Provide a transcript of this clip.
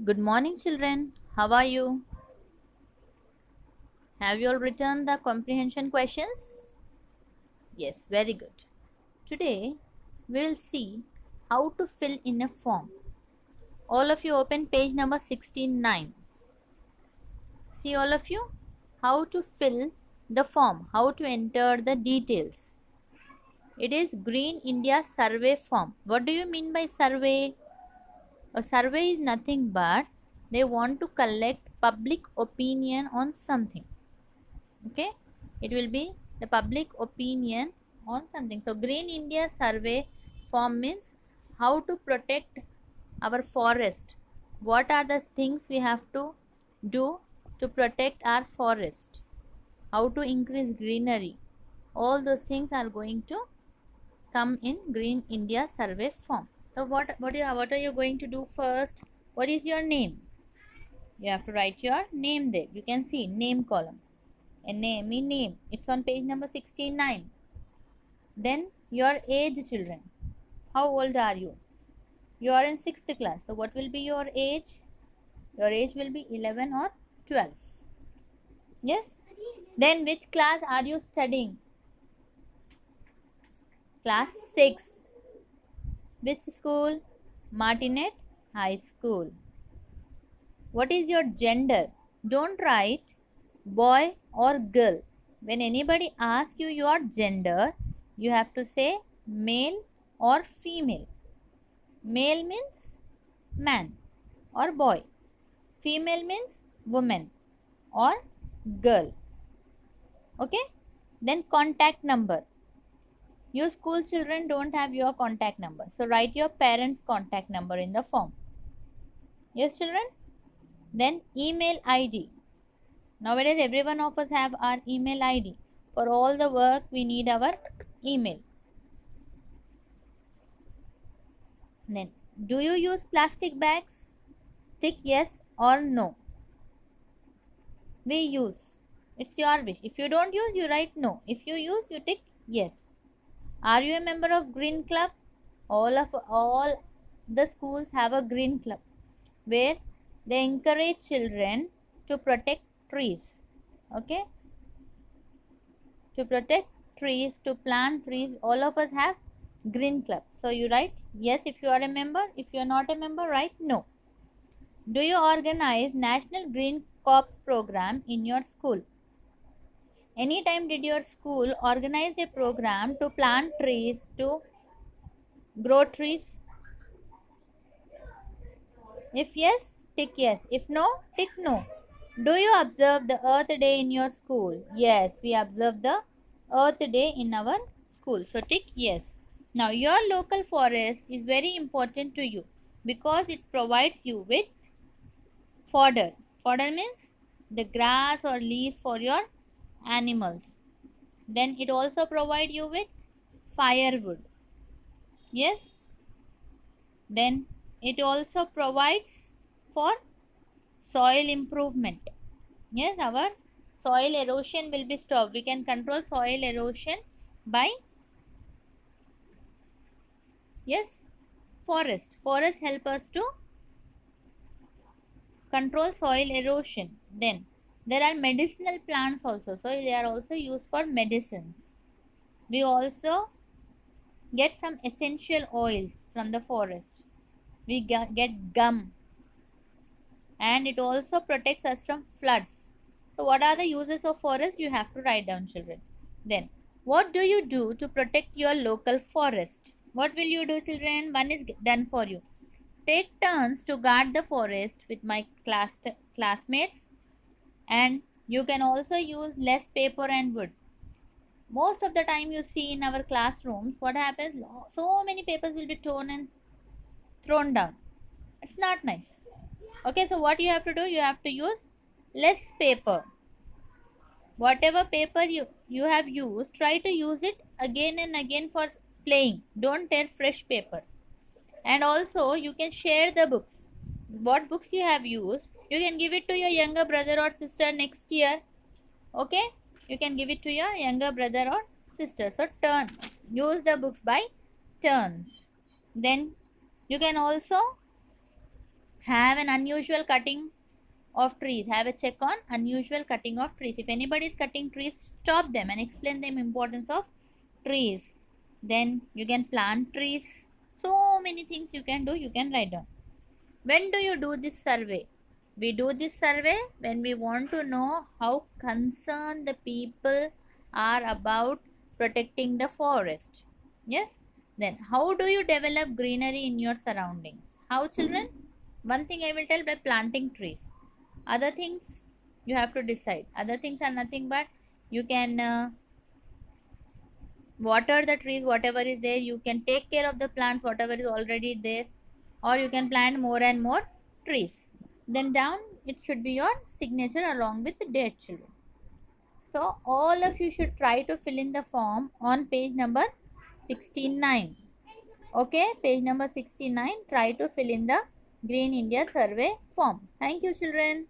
Good morning, children. How are you? Have you all written the comprehension questions? Yes, very good. Today, we will see how to fill in a form. All of you open page number 69. See, all of you, how to fill the form, how to enter the details. It is Green India survey form. What do you mean by survey? A survey is nothing but they want to collect public opinion on something. Okay, it will be the public opinion on something. So Green India survey form means how to protect our forest, what are the things we have to do to protect our forest, how to increase greenery, all those things are going to come in Green India survey form. So what are you going to do first? What is your name? You have to write your name there. You can see name column. A name, me name. It's on page number 69. Then your age, children. How old are you? You are in 6th class. So what will be your age? Your age will be 11 or 12. Yes? Then which class are you studying? Class 6th. Which school? Martinet High School. What is your gender? Don't write boy or girl. When anybody asks you your gender, you have to say male or female. Male means man or boy. Female means woman or girl. Okay? Then contact number. You school children don't have your contact number. So write your parents' contact number in the form. Yes, children? Then email ID. Nowadays, every one of us have our email ID. For all the work, we need our email. Then, do you use plastic bags? Tick yes or no. We use. It's your wish. If you don't use, you write no. If you use, you tick yes. Are you a member of Green Club? All the schools have a Green Club where they encourage children to protect trees. Okay? To protect trees, to plant trees, all of us have Green Club. So you write yes if you are a member. If you are not a member, write no. Do you organize National Green Corps program in your school? Anytime did your school organize a program to plant trees, to grow trees? If yes, tick yes. If no, tick no. Do you observe the Earth Day in your school? Yes, we observe the Earth Day in our school. So tick yes. Now your local forest is very important to you because it provides you with fodder. Fodder means the grass or leaves for your animals. Then it also provides you with firewood. Yes. Then it also provides for soil improvement. Yes, our soil erosion will be stopped. We can control soil erosion by forest. Forest help us to control soil erosion. Then there are medicinal plants also. So they are also used for medicines. We also get some essential oils from the forest. We get gum, and it also protects us from floods. So what are the uses of forest? You have to write down, children. Then what do you do to protect your local forest? What will you do, children? One is done for you. Take turns to guard the forest with my classmates, and you can also use less paper and wood. Most of the time you see in our classrooms, what happens? So many papers will be torn and thrown down. It's not nice. Okay, so what you have to do? You have to use less paper. Whatever paper you have used, try to use it again and again for playing. Don't tear fresh papers. And also you can share the books. What books you have used, you can give it to your younger brother or sister next year. Okay, you can give it to your younger brother or sister. So use the books by turns. Then you can also Have an unusual cutting of trees. Have a check on unusual cutting of trees. If anybody is cutting trees, stop them and explain them importance of trees. Then you can plant trees. So many things you can do. You can write down. When do you do this survey? We do this survey when we want to know how concerned the people are about protecting the forest. Yes. Then how do you develop greenery in your surroundings? How, children? One thing I will tell, by planting trees. Other things you have to decide. Other things are nothing but you can water the trees, whatever is there. You can take care of the plants, whatever is already there, or you can plant more and more trees. Then down it should be your signature along with the date, children. So all of you should try to fill in the form on page number 69. Okay, page number 69. Try to fill in the Green India survey form. Thank you, children.